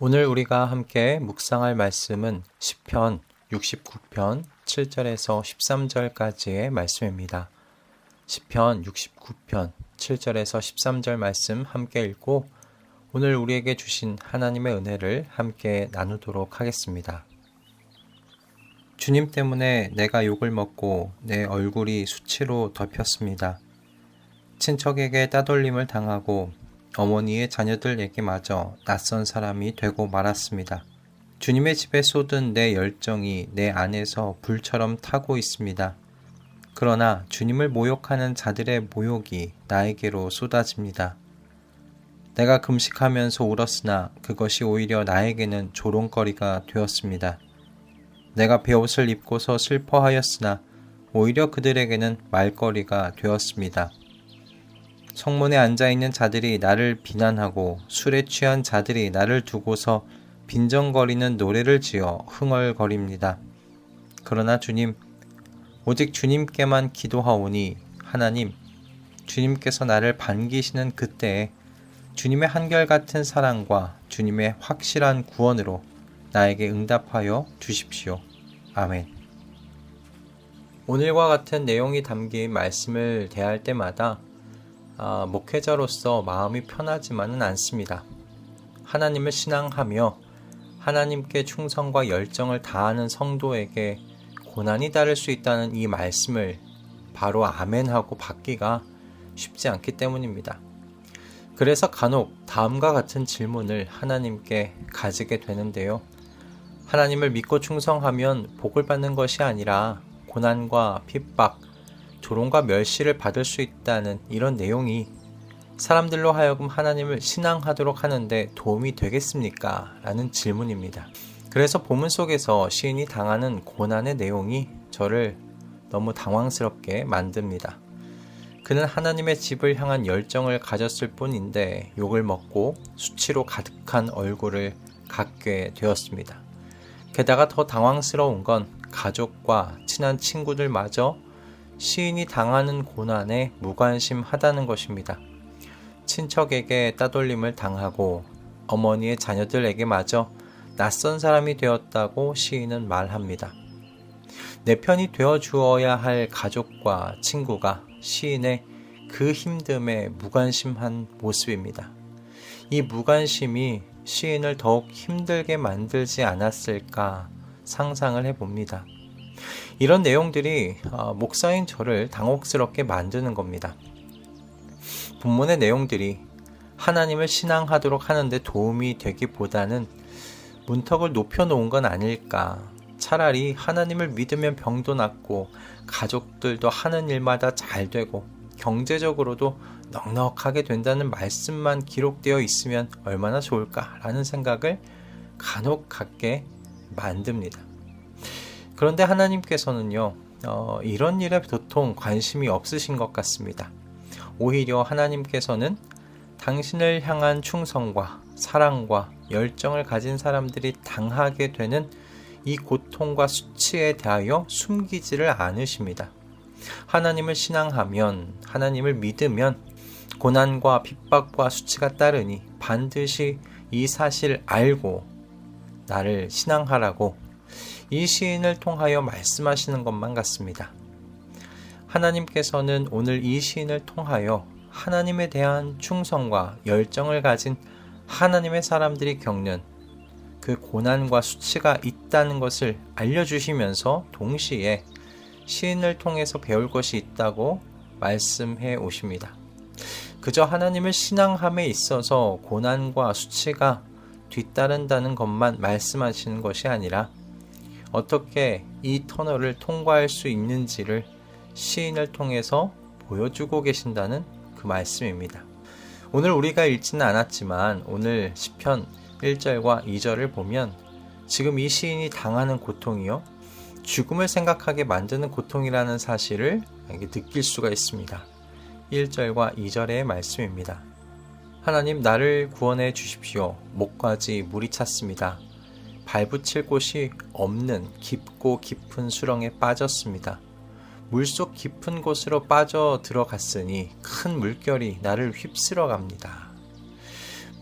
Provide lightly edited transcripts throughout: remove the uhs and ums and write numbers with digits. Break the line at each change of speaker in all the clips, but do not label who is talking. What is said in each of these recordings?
오늘 우리가 함께 묵상할 말씀은 시편 69편 7절에서 13절까지의 말씀입니다. 시편 69편 7절에서 13절 말씀 함께 읽고 오늘 우리에게 주신 하나님의 은혜를 함께 나누도록 하겠습니다. 주님 때문에 내가 욕을 먹고 내 얼굴이 수치로 덮였습니다. 친척에게 따돌림을 당하고 어머니의 자녀들에게마저 낯선 사람이 되고 말았습니다. 주님의 집에 쏟은 내 열정이 내 안에서 불처럼 타고 있습니다. 그러나 주님을 모욕하는 자들의 모욕이 나에게로 쏟아집니다. 내가 금식하면서 울었으나 그것이 오히려 나에게는 조롱거리가 되었습니다. 내가 베옷을 입고서 슬퍼하였으나 오히려 그들에게는 말거리가 되었습니다. 성문에 앉아있는 자들이 나를 비난하고 술에 취한 자들이 나를 두고서 빈정거리는 노래를 지어 흥얼거립니다. 그러나 주님, 오직 주님께만 기도하오니 하나님, 주님께서 나를 반기시는 그때에 주님의 한결같은 사랑과 주님의 확실한 구원으로 나에게 응답하여 주십시오. 아멘. 오늘과 같은 내용이 담긴 말씀을 대할 때마다 목회자로서 마음이 편하지만은 않습니다. 하나님을 신앙하며 하나님께 충성과 열정을 다하는 성도에게 고난이 따를 수 있다는 이 말씀을 바로 아멘하고 받기가 쉽지 않기 때문입니다. 그래서 간혹 다음과 같은 질문을 하나님께 가지게 되는데요. 하나님을 믿고 충성하면 복을 받는 것이 아니라 고난과 핍박, 조롱과 멸시를 받을 수 있다는 이런 내용이 사람들로 하여금 하나님을 신앙하도록 하는데 도움이 되겠습니까? 라는 질문입니다. 그래서 본문 속에서 시인이 당하는 고난의 내용이 저를 너무 당황스럽게 만듭니다. 그는 하나님의 집을 향한 열정을 가졌을 뿐인데 욕을 먹고 수치로 가득한 얼굴을 갖게 되었습니다. 게다가 더 당황스러운 건 가족과 친한 친구들마저 시인이 당하는 고난에 무관심하다는 것입니다. 친척에게 따돌림을 당하고 어머니의 자녀들에게마저 낯선 사람이 되었다고 시인은 말합니다. 내 편이 되어주어야 할 가족과 친구가 시인의 그 힘듦에 무관심한 모습입니다. 이 무관심이 시인을 더욱 힘들게 만들지 않았을까 상상을 해봅니다. 이런 내용들이 목사인 저를 당혹스럽게 만드는 겁니다. 본문의 내용들이 하나님을 신앙하도록 하는데 도움이 되기보다는 문턱을 높여놓은 건 아닐까. 차라리 하나님을 믿으면 병도 낫고 가족들도 하는 일마다 잘 되고 경제적으로도 넉넉하게 된다는 말씀만 기록되어 있으면 얼마나 좋을까라는 생각을 간혹 갖게 만듭니다. 그런데 하나님께서는요, 이런 일에 도통 관심이 없으신 것 같습니다. 오히려 하나님께서는 당신을 향한 충성과 사랑과 열정을 가진 사람들이 당하게 되는 이 고통과 수치에 대하여 숨기지를 않으십니다. 하나님을 신앙하면, 하나님을 믿으면 고난과 핍박과 수치가 따르니 반드시 이 사실 알고 나를 신앙하라고 이 시인을 통하여 말씀하시는 것만 같습니다. 하나님께서는 오늘 이 시인을 통하여 하나님에 대한 충성과 열정을 가진 하나님의 사람들이 겪는 그 고난과 수치가 있다는 것을 알려주시면서 동시에 시인을 통해서 배울 것이 있다고 말씀해 오십니다. 그저 하나님을 신앙함에 있어서 고난과 수치가 뒤따른다는 것만 말씀하시는 것이 아니라 어떻게 이 터널을 통과할 수 있는지를 시인을 통해서 보여주고 계신다는 그 말씀입니다. 오늘 우리가 읽지는 않았지만 오늘 시편 1절과 2절을 보면 지금 이 시인이 당하는 고통이요, 죽음을 생각하게 만드는 고통이라는 사실을 느낄 수가 있습니다. 1절과 2절의 말씀입니다. 하나님, 나를 구원해 주십시오. 목까지 물이 찼습니다. 발붙일 곳이 없는 깊고 깊은 수렁에 빠졌습니다. 물속 깊은 곳으로 빠져 들어갔으니 큰 물결이 나를 휩쓸어 갑니다.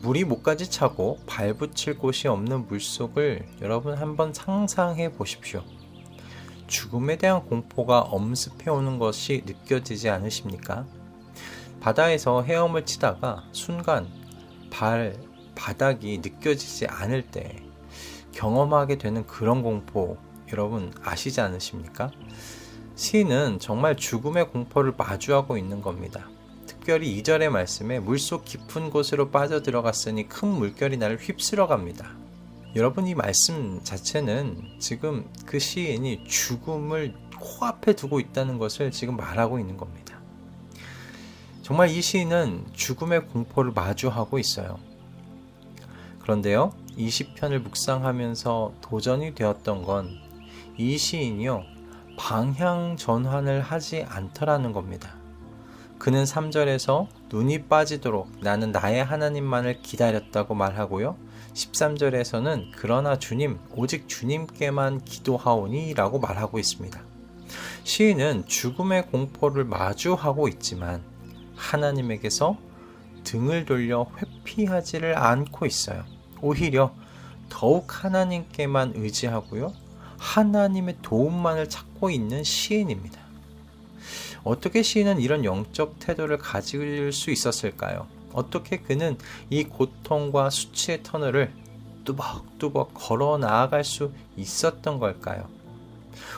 물이 목까지 차고 발붙일 곳이 없는 물속을 여러분 한번 상상해 보십시오. 죽음에 대한 공포가 엄습해 오는 것이 느껴지지 않으십니까? 바다에서 헤엄을 치다가 순간 바닥이 느껴지지 않을 때 경험하게 되는 그런 공포, 여러분 아시지 않으십니까? 시인은 정말 죽음의 공포를 마주하고 있는 겁니다. 특별히 2절의 말씀에 물속 깊은 곳으로 빠져들어갔으니 큰 물결이 나를 휩쓸어 갑니다. 여러분, 이 말씀 자체는 지금 그 시인이 죽음을 코앞에 두고 있다는 것을 지금 말하고 있는 겁니다. 정말 이 시인은 죽음의 공포를 마주하고 있어요. 그런데요, 이 시편을 묵상하면서 도전이 되었던 건 이 시인이요, 방향 전환을 하지 않더라는 겁니다. 그는 3절에서 눈이 빠지도록 나는 나의 하나님만을 기다렸다고 말하고요, 13절에서는 그러나 주님, 오직 주님께만 기도하오니 라고 말하고 있습니다. 시인은 죽음의 공포를 마주하고 있지만 하나님에게서 등을 돌려 회피하지를 않고 있어요. 오히려 더욱 하나님께만 의지하고요, 하나님의 도움만을 찾고 있는 시인입니다. 어떻게 시인은 이런 영적 태도를 가질 수 있었을까요? 어떻게 그는 이 고통과 수치의 터널을 뚜벅뚜벅 걸어 나아갈 수 있었던 걸까요?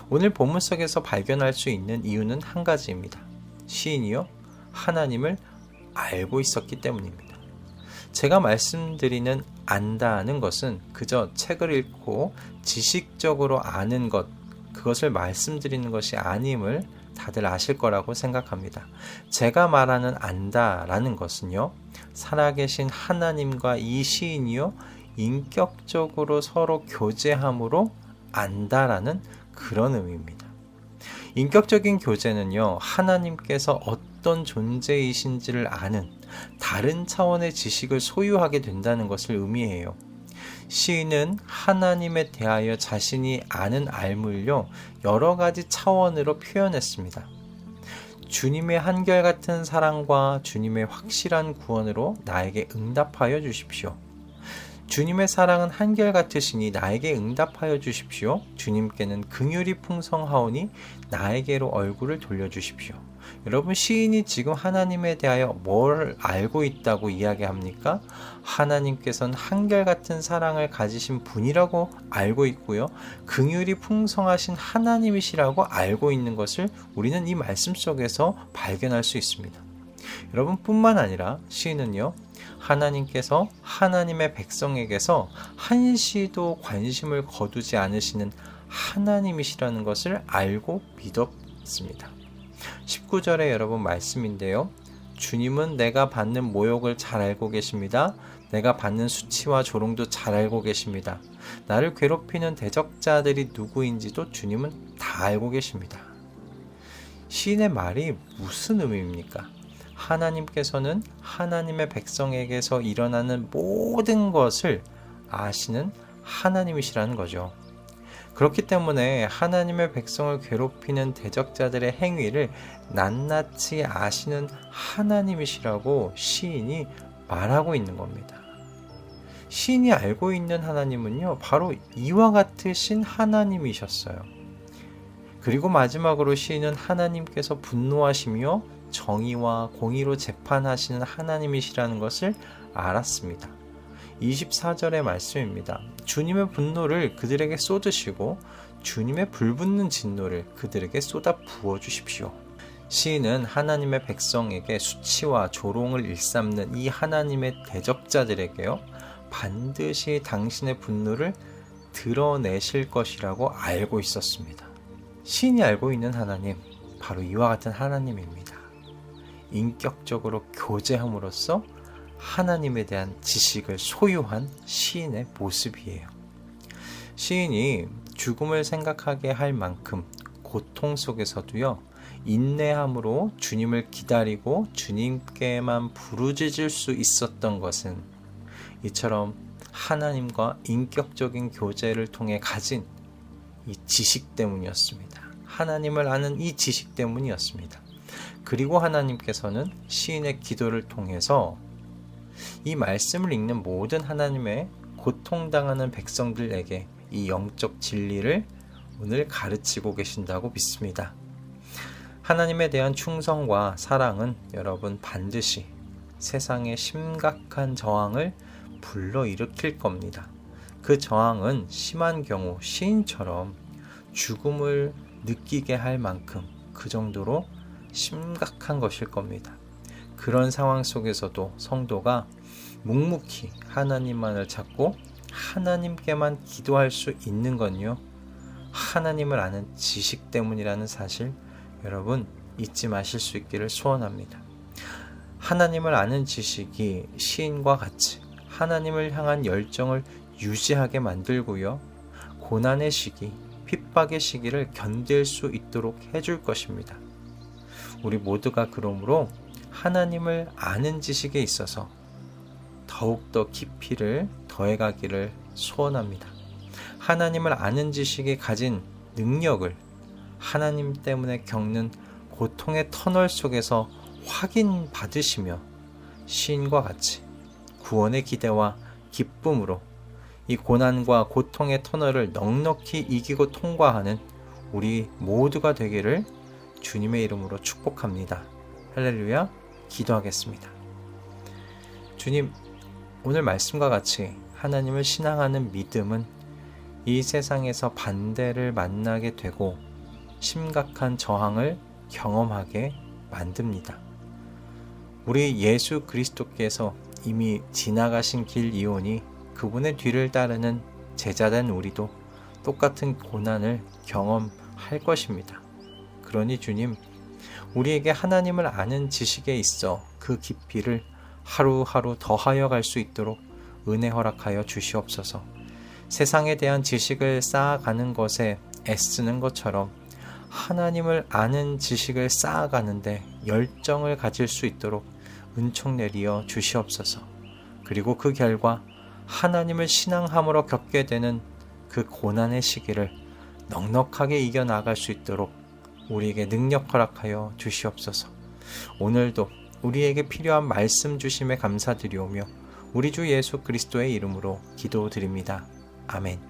오늘 본문 속에서 발견할 수 있는 이유는 한 가지입니다. 시인이요, 하나님을 알고 있었기 때문입니다. 제가 말씀드리는 안다는 것은 그저 책을 읽고 지식적으로 아는 것, 그것을 말씀드리는 것이 아님을 다들 아실 거라고 생각합니다. 제가 말하는 안다라는 것은요, 살아계신 하나님과 이 시인이요, 인격적으로 서로 교제함으로 안다라는 그런 의미입니다. 인격적인 교제는요, 하나님께서 어떤 존재이신지를 아는 다른 차원의 지식을 소유하게 된다는 것을 의미해요. 시인은 하나님에 대하여 자신이 아는 알물요, 여러 가지 차원으로 표현했습니다. 주님의 한결같은 사랑과 주님의 확실한 구원으로 나에게 응답하여 주십시오. 주님의 사랑은 한결같으시니 나에게 응답하여 주십시오. 주님께는 긍휼이 풍성하오니 나에게로 얼굴을 돌려주십시오. 여러분, 시인이 지금 하나님에 대하여 뭘 알고 있다고 이야기합니까? 하나님께서는 한결같은 사랑을 가지신 분이라고 알고 있고요, 긍휼이 풍성하신 하나님이시라고 알고 있는 것을 우리는 이 말씀 속에서 발견할 수 있습니다. 여러분, 뿐만 아니라 시인은요, 하나님께서 하나님의 백성에게서 한시도 관심을 거두지 않으시는 하나님이시라는 것을 알고 믿었습니다. 19절에 여러분 말씀인데요, 주님은 내가 받는 모욕을 잘 알고 계십니다. 내가 받는 수치와 조롱도 잘 알고 계십니다. 나를 괴롭히는 대적자들이 누구인지도 주님은 다 알고 계십니다. 시인의 말이 무슨 의미입니까? 하나님께서는 하나님의 백성에게서 일어나는 모든 것을 아시는 하나님이시라는 거죠. 그렇기 때문에 하나님의 백성을 괴롭히는 대적자들의 행위를 낱낱이 아시는 하나님이시라고 시인이 말하고 있는 겁니다. 시인이 알고 있는 하나님은요, 바로 이와 같으신 하나님이셨어요. 그리고 마지막으로 시인은 하나님께서 분노하시며 정의와 공의로 재판하시는 하나님이시라는 것을 알았습니다. 24절의 말씀입니다. 주님의 분노를 그들에게 쏟으시고 주님의 불붙는 진노를 그들에게 쏟아 부어 주십시오. 시인은 하나님의 백성에게 수치와 조롱을 일삼는 이 하나님의 대적자들에게요, 반드시 당신의 분노를 드러내실 것이라고 알고 있었습니다. 시인이 알고 있는 하나님, 바로 이와 같은 하나님입니다. 인격적으로 교제함으로써 하나님에 대한 지식을 소유한 시인의 모습이에요. 시인이 죽음을 생각하게 할 만큼 고통 속에서도요, 인내함으로 주님을 기다리고 주님께만 부르짖을 수 있었던 것은 이처럼 하나님과 인격적인 교제를 통해 가진 이 지식 때문이었습니다. 하나님을 아는 이 지식 때문이었습니다. 그리고 하나님께서는 시인의 기도를 통해서 이 말씀을 읽는 모든 하나님의 고통당하는 백성들에게 이 영적 진리를 오늘 가르치고 계신다고 믿습니다. 하나님에 대한 충성과 사랑은 여러분 반드시 세상의 심각한 저항을 불러일으킬 겁니다. 그 저항은 심한 경우 시인처럼 죽음을 느끼게 할 만큼 그 정도로 심각한 것일 겁니다. 그런 상황 속에서도 성도가 묵묵히 하나님만을 찾고 하나님께만 기도할 수 있는 건요, 하나님을 아는 지식 때문이라는 사실 여러분 잊지 마실 수 있기를 소원합니다. 하나님을 아는 지식이 시인과 같이 하나님을 향한 열정을 유지하게 만들고요, 고난의 시기, 핍박의 시기를 견딜 수 있도록 해줄 것입니다. 우리 모두가 그러므로 하나님을 아는 지식에 있어서 더욱더 깊이를 더해가기를 소원합니다. 하나님을 아는 지식이 가진 능력을 하나님 때문에 겪는 고통의 터널 속에서 확인받으시며 시인과 같이 구원의 기대와 기쁨으로 이 고난과 고통의 터널을 넉넉히 이기고 통과하는 우리 모두가 되기를 주님의 이름으로 축복합니다. 할렐루야. 기도하겠습니다. 주님, 오늘 말씀과 같이 하나님을 신앙하는 믿음은 이 세상에서 반대를 만나게 되고 심각한 저항을 경험하게 만듭니다. 우리 예수 그리스도께서 이미 지나가신 길 이오니 그분의 뒤를 따르는 제자된 우리도 똑같은 고난을 경험할 것입니다. 그러니 주님, 우리에게 하나님을 아는 지식에 있어 그 깊이를 하루하루 더하여 갈 수 있도록 은혜 허락하여 주시옵소서. 세상에 대한 지식을 쌓아가는 것에 애쓰는 것처럼 하나님을 아는 지식을 쌓아가는데 열정을 가질 수 있도록 은총 내리어 주시옵소서. 그리고 그 결과 하나님을 신앙함으로 겪게 되는 그 고난의 시기를 넉넉하게 이겨나갈 수 있도록 우리에게 능력 허락하여 주시옵소서. 오늘도 우리에게 필요한 말씀 주심에 감사드리오며 우리 주 예수 그리스도의 이름으로 기도드립니다. 아멘.